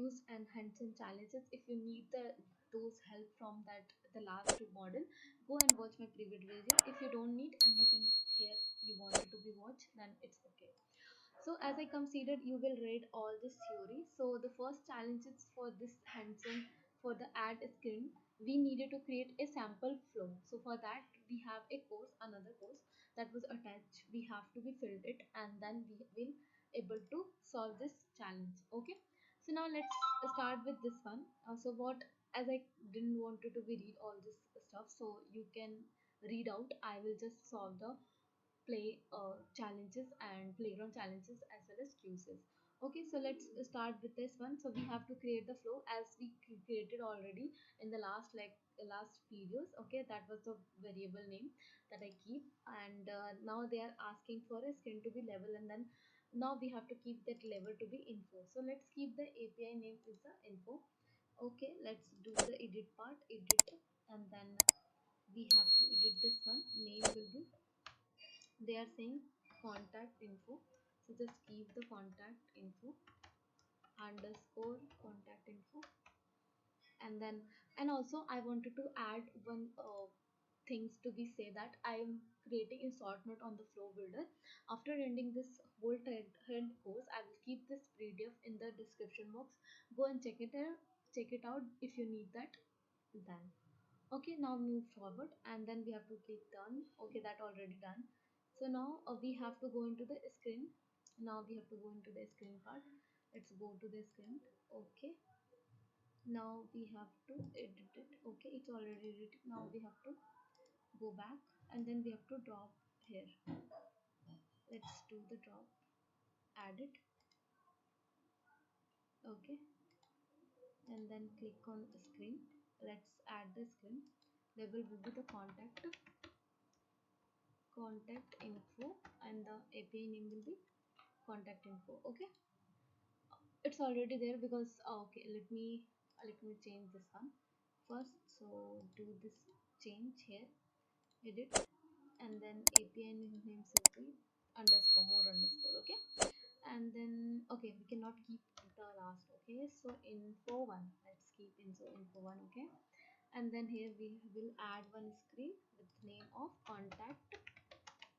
queues and hints and challenges. If you need those help from the last model, go and watch my previous video. If you don't need and you can hear you want it to be watched, then it's okay. So as I considered, you will read all this theory. So the first challenge is for this handsome, for the ad screen, we needed to create a sample flow. So for that we have a course, another course that was attached. We have to be filled it, and then we will able to solve this challenge. Okay. So now let's start with this one. So what, as I didn't want you to be read all this stuff, so you can read out. I will just solve the play challenges and playground challenges as well as quizzes. Okay, so let's start with this one. So we have to create the flow as we created already in the last videos. Okay, that was the variable name that I keep, and now they are asking for a screen to be level, and then now we have to keep that level to be info. So let's keep the API name is the info. Okay, let's do the edit part, edit, and then we have to edit this one. Name will be, they are saying contact info, so just keep the contact info underscore contact info. And then, and also I wanted to add one things to be say that I am creating a short note on the flow builder. After ending this whole trend course, I will keep this PDF in the description box. Go and check it out if you need that. Then okay, now move forward, and then we have to click done. Okay, that already done. So now we have to go into the screen. Now we have to go into the screen part. Let's go to the screen. Okay, now we have to edit it. Okay, it's already edited. Now we have to go back, and then we have to drop here. Let's do the drop, add it. Okay, and then click on screen. Let's add the screen. Label will be the contact info, and the API name will be contact info. Okay, it's already there because okay, let me change this one first. So do this change here, edit, and then API name should be underscore, more underscore. Okay, and then okay, we cannot keep the last. Okay, so info1, let's keep info1. Okay, and then here we will add one screen with name of contact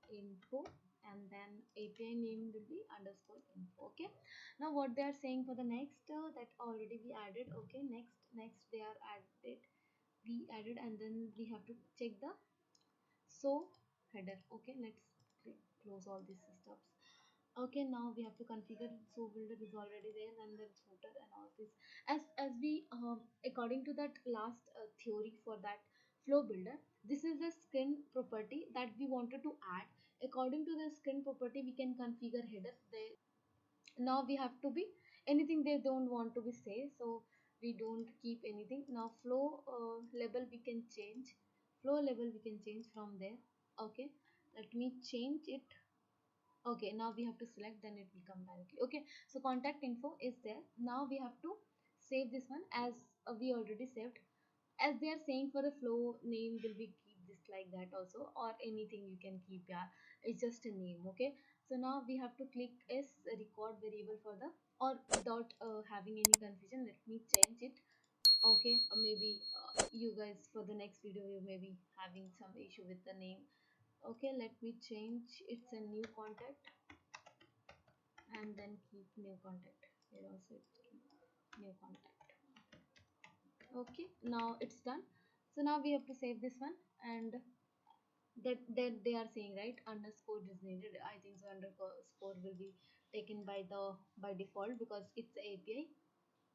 info, and then API name will be underscore info. Okay, now what they are saying for the next, that already we added. Okay, next they are added, we added, and then we have to check the so header. Okay, let's close all these steps. Okay, now we have to configure. So builder is already there, and then footer and all this, as we according to that last theory for that flow builder, this is the screen property that we wanted to add. According to the screen property, we can configure header. They, now we have to be anything they don't want to be say, so we don't keep anything. Now flow label we can change, flow label we can change from there. Okay, let me change it. Okay, now we have to select, then it will come directly. Okay, so contact info is there. Now we have to save this one as we already saved. As they are saying for the flow name will be keep this like that also, or anything you can keep. Yeah, it's just a name. Okay, so now we have to click as a record variable for the, or without having any confusion, let me change it. Okay, maybe you guys for the next video you may be having some issue with the name. Okay, let me change, it's a new contact, and then keep new contact here also, it's keep new contact. Okay, now it's done. So now we have to save this one, and that they are saying right underscore is needed. I think so underscore will be taken by the by default because it's API.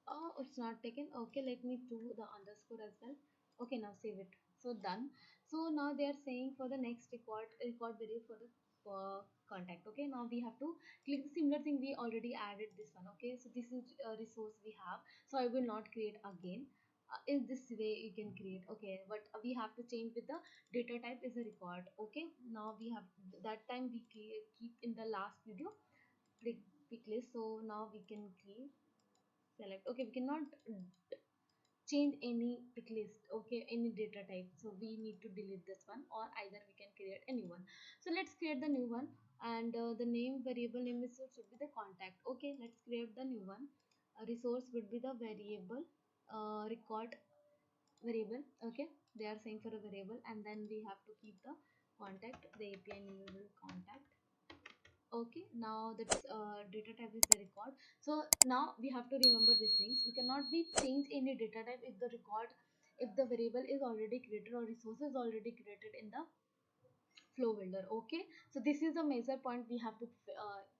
Oh, it's not taken. Okay, let me do the underscore as well. Okay, now save it. So done. So now they are saying for the next record video for the contact. Okay, now we have to click the similar thing we already added this one. Okay, so this is a resource we have, so I will not create again. In this way you can create. Okay, but we have to change with the data type is a record. Okay, now we have, that time we keep in the last video pick list. So now we can create, select. Okay, we cannot change any pick list. Okay, any data type, so we need to delete this one, or either we can create a new one. So let's create the new one, and the name variable name is should be the contact. Okay, let's create the new one. resource would be the variable, record variable. Okay, they are saying for a variable, and then we have to keep the contact, the API name will contact. Okay, now that's data type is the record. So now we have to remember these things. We cannot be change any data type if the record, if the variable is already created or resource is already created in the flow builder. Okay, so this is a major point. We have to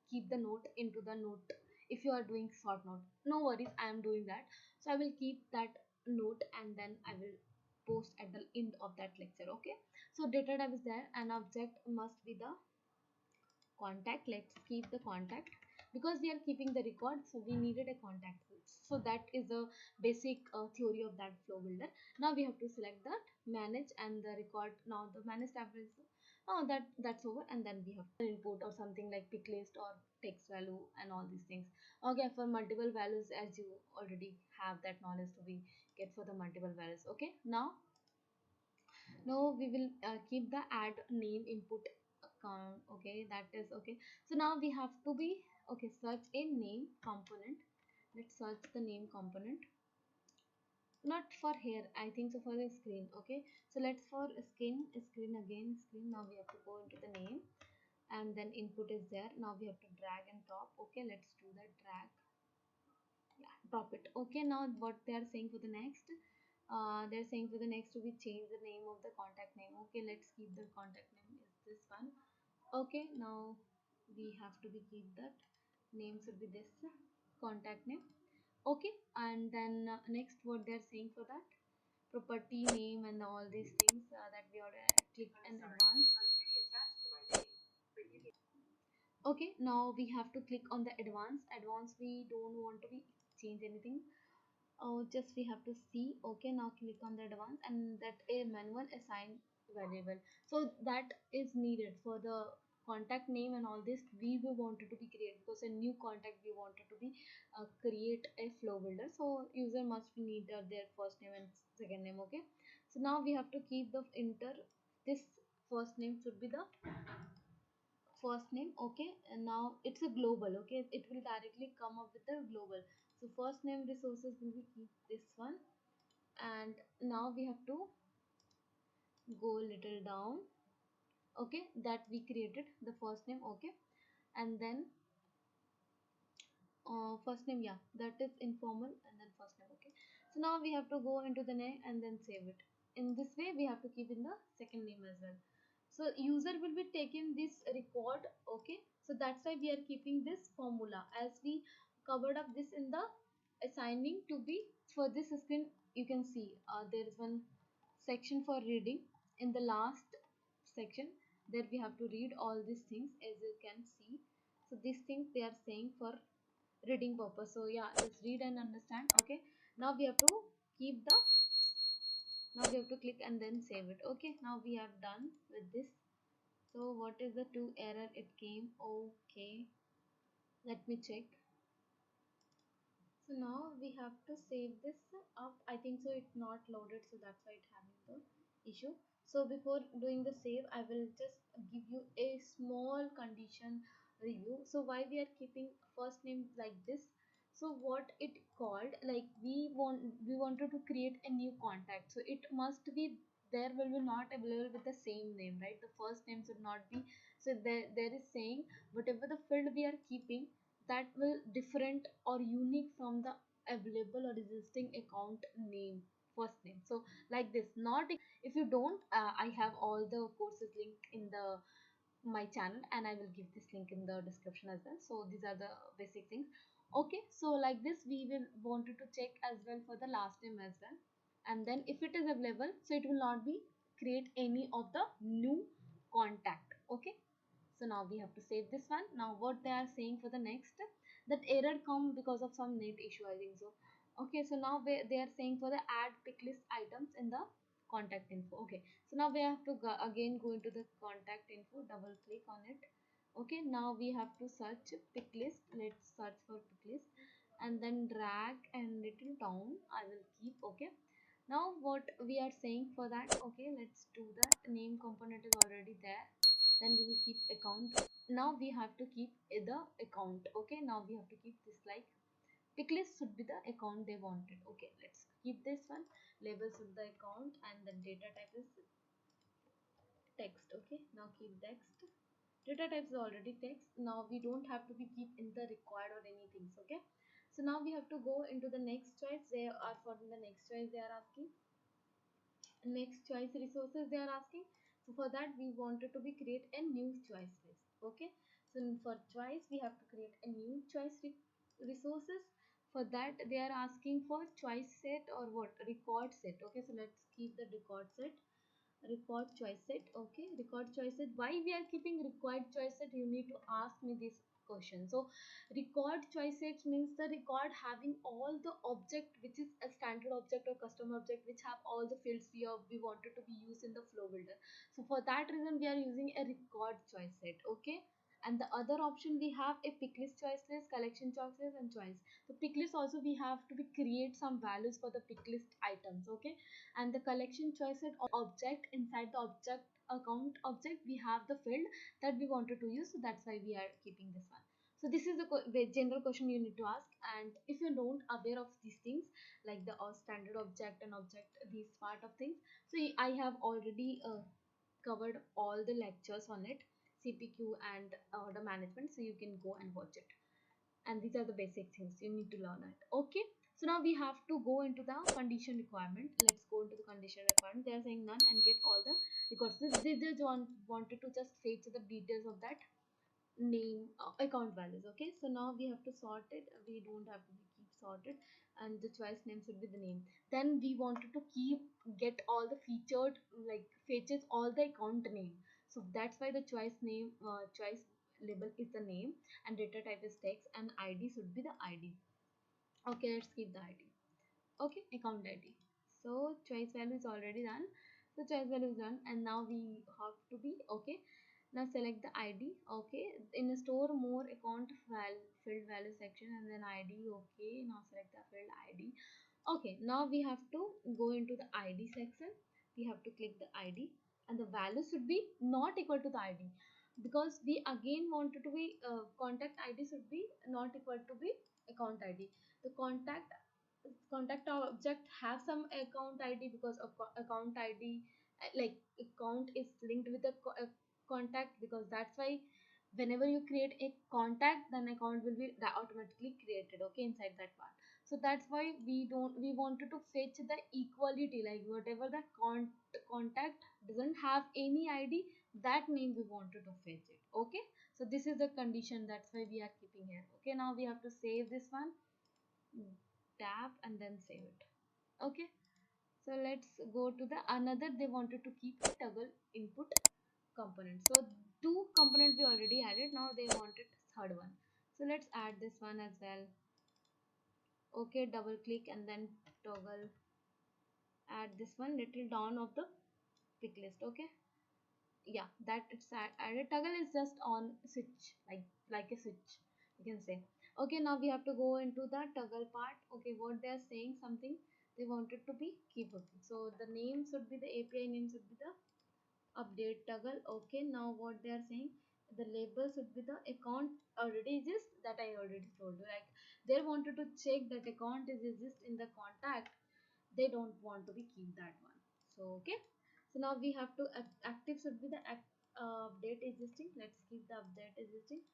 keep the note into the note. If you are doing short note, no worries, I am doing that. So I will keep that note, and then I will post at the end of that lecture. Okay, so data type is there, and object must be the contact. Let's keep the contact because we are keeping the record, so we needed a contact. So that is the basic theory of that flow builder. Now we have to select that manage and the record. Now the manage tab is that's over, and then we have input or something like pick list or text value and all these things. Okay, for multiple values, as you already have that knowledge to be get for the multiple values. Okay, now we will keep the add name input account. Okay, that is okay. So now we have to be okay, search a name component. Let's search the name component, not for here, I think so, for the screen. Okay, so let's for screen again, screen. Now we have to go into the name, and then input is there. Now we have to drag and drop. Okay, let's do that, drag, yeah, drop it. Okay, now what they are saying for the next, they're saying for the next we change the name of the contact name. Okay, let's keep the contact name is this one. Okay, now we have to be keep that name should be this contact name. Okay, and then next what they're saying for that property name and all these things that we already click in advance. Okay, now we have to click on the advance. We don't want to be change anything. Oh, just we have to see. Okay, now click on the advance, and that a manual assign variable. So that is needed for the contact name and all this. We wanted to be create because a new contact we wanted to be create a flow builder. So user must be need their first name and second name. Okay, so now we have to keep the enter. This first name should be the first name. Okay, and now it's a global. Okay, it will directly come up with the global. So first name resources will be keep this one, and now we have to go a little down. Okay, that we created the first name. Okay, and then first name, yeah, that is informal, and then first name. Okay, so now we have to go into the name and then save it. In this way we have to keep in the second name as well. So user will be taking this record. Okay, so that's why we are keeping this formula, as we covered up this in the assigning to be. For this screen you can see there is one section for reading. In the last section there we have to read all these things, as you can see. So these things they are saying for reading purpose. So yeah, just read and understand. Okay, now we have to keep the, now we have to click and then save it. Okay, now we are done with this. So what is the two error it came? Okay, let me check. So now we have to save this up. I think so it's not loaded, so that's why it's having the issue. So before doing the save, I will just give you a small condition review. So why we are keeping first name like this? So what it called, like we wanted to create a new contact, so it must be there will be not available with the same name, right? The first name should not be. So there is saying whatever the field we are keeping, that will different or unique from the available or existing account name, first name. So like this, not if you don't, I have all the courses link in the my channel, and I will give this link in the description as well. So these are the basic things. Okay, so like this we will wanted to check as well for the last name as well, and then if it is available, so it will not be create any of the new contact. Okay, so now we have to save this one. Now what they are saying for the next, that error come because of some net issue, I think so. Okay, so now they are saying for the add pick list items in the contact info. Okay, so now we have to again go into the contact info, double click on it. Okay, now we have to search pick list. Let's search for pick list, and then drag and little down I will keep. Okay, now what we are saying for that, okay, let's do that. Name component is already there, then we will keep account. Now we have to keep the account. Okay, now we have to keep this like pick list should be the account they wanted. Okay, let's keep this one. Label should the account, and the data type is text. Okay, now keep text. Data type is already text. Now we don't have to be keep in the required or anything. Okay, so now we have to go into the next choice. They are for the next choice they are asking. Next choice resources they are asking. So for that we wanted to be create a new choice list. Okay, so for choice we have to create a new choice resources. For that they are asking for choice set or what, record set. Okay, so let's keep the record set, record choice set. Okay, record choice set. Why we are keeping required choice set, you need to ask me this question. So record choice sets means the record having all the object which is a standard object or custom object which have all the fields we wanted to be used in the flow builder. So for that reason we are using a record choice set. Okay, and the other option we have a pick list, choice list, collection choices, and choice. So pick list also we have to be create some values for the pick list items. Okay, and the collection choice set object, inside the object account object we have the field that we wanted to use, so that's why we are keeping this one. So this is the general question you need to ask, and if you don't aware of these things like the standard object and object, these part of things, so I have already covered all the lectures on it, CPQ and order management, so you can go and watch it. And these are the basic things you need to learn it. Okay, so now we have to go into the condition requirement. Let's go into the condition requirement. They are saying none and get all the records. They just wanted to just fetch the details of that name, account values. Okay, so now we have to sort it. We don't have to keep sorted, and the choice name should be the name. Then we wanted to keep get all the featured, like fetches all the account name. So that's why the choice name, choice label is the name, and data type is text, and ID should be the ID. Okay, let's keep the ID. Okay, account ID. So choice value is already done. So choice value is done, and now we have to be okay. Now select the ID. Okay, in the store more account field value section, and then ID. Okay, now select the field ID. Okay, now we have to go into the ID section. We have to click the ID, and the value should be not equal to the ID, because we again wanted to be contact ID should be not equal to be account ID. The contact object have some account ID, because of account ID, like account is linked with the contact, because that's why whenever you create a contact, then account will be automatically created. Okay, inside that part. So that's why we wanted to fetch the equality, like whatever the contact doesn't have any ID, that name we wanted to fetch it. Okay, so this is the condition, that's why we are keeping here. Okay, now we have to save this one, tap and then save it. Okay, so let's go to the another. They wanted to keep a toggle input component. So two component we already added, now they wanted third one. So let's add this one as well. Okay, double click and then toggle, add this one little down of the pick list. Okay, yeah, that it's added. Toggle is just on switch, like a switch, you can say. Okay, now we have to go into the toggle part. Okay, what they are saying, something they wanted to be keep. Okay, so the name should be, the API name should be the update toggle. Okay, now what they are saying, the label should be the account already exist, that I already told you. Like they wanted to check that account is exist in the contact, they don't want to be keep that one. So okay, so now we have to active should be the update existing. Let's keep the update existing,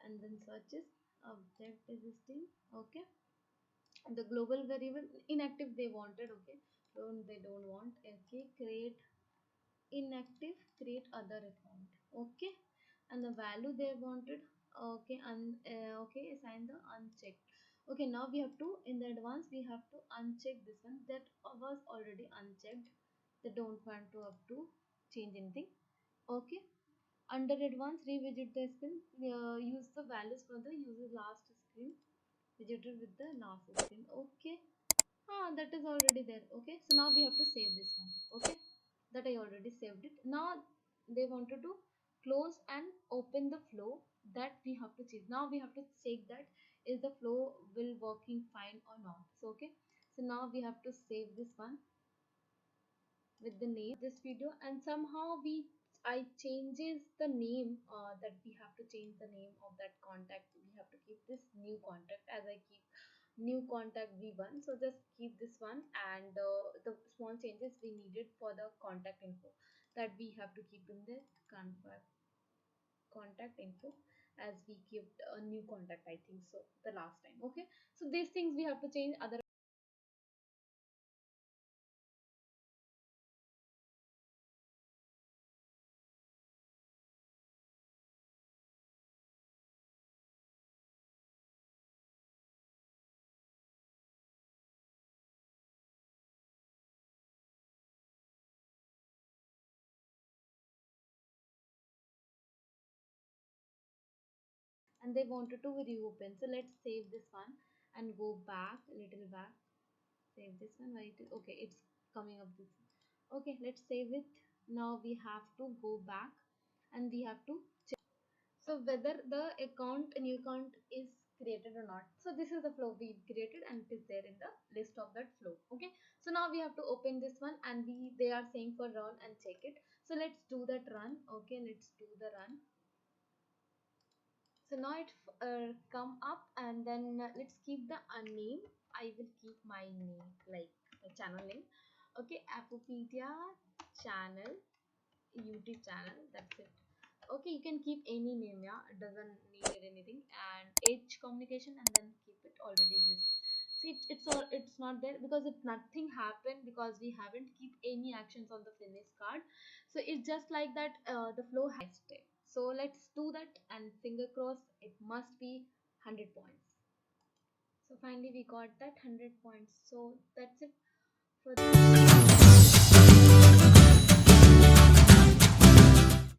and then searches update existing. Okay, the global variable inactive they wanted. Okay, they don't want. Okay, create inactive, create other account. Okay, and the value they wanted. Okay, and okay, assign the unchecked. Okay, now we have to, in the advance we have to uncheck this one, that was already unchecked, they don't want to have to change anything. Okay, under advance revisit the screen, use the values for the user last screen visited with the last screen. Okay, that is already there. Okay, so now we have to save this one. Okay, that I already saved it. Now they wanted to close and open the flow, that we have to check. Now we have to check that is the flow will working fine or not. So okay, so now we have to save this one with the name this video, and somehow I changes the name, that we have to change the name of that contact. We have to keep this new contact as I keep new contact v1. So just keep this one, and the small changes we needed for the contact info, that we have to keep in the contact info, as we kept a new contact, I think so, the last time. Okay, so these things we have to change. Other, and they wanted to reopen, so let's save this one and go back a little back. Save this one, right? Okay, it's coming up this. Okay, let's save it. Now we have to go back, and we have to check so whether the new account is created or not. So this is the flow we created, and it is there in the list of that flow. Okay, so now we have to open this one, and they are saying for run and check it. So let's do that run. Okay, let's do the run. So now it come up, and then let's keep the name. I will keep my name like a channel name. Okay, Appopedia channel, YouTube channel, that's it. Okay, you can keep any name, yeah, it doesn't need anything. And H communication, and then keep it already just. See, it's not there because it nothing happened, because we haven't keep any actions on the finish card. So it's just like that, the flow has step. So let's do that, and finger crossed it must be 100 points. So finally we got that 100 points. So that's it for this.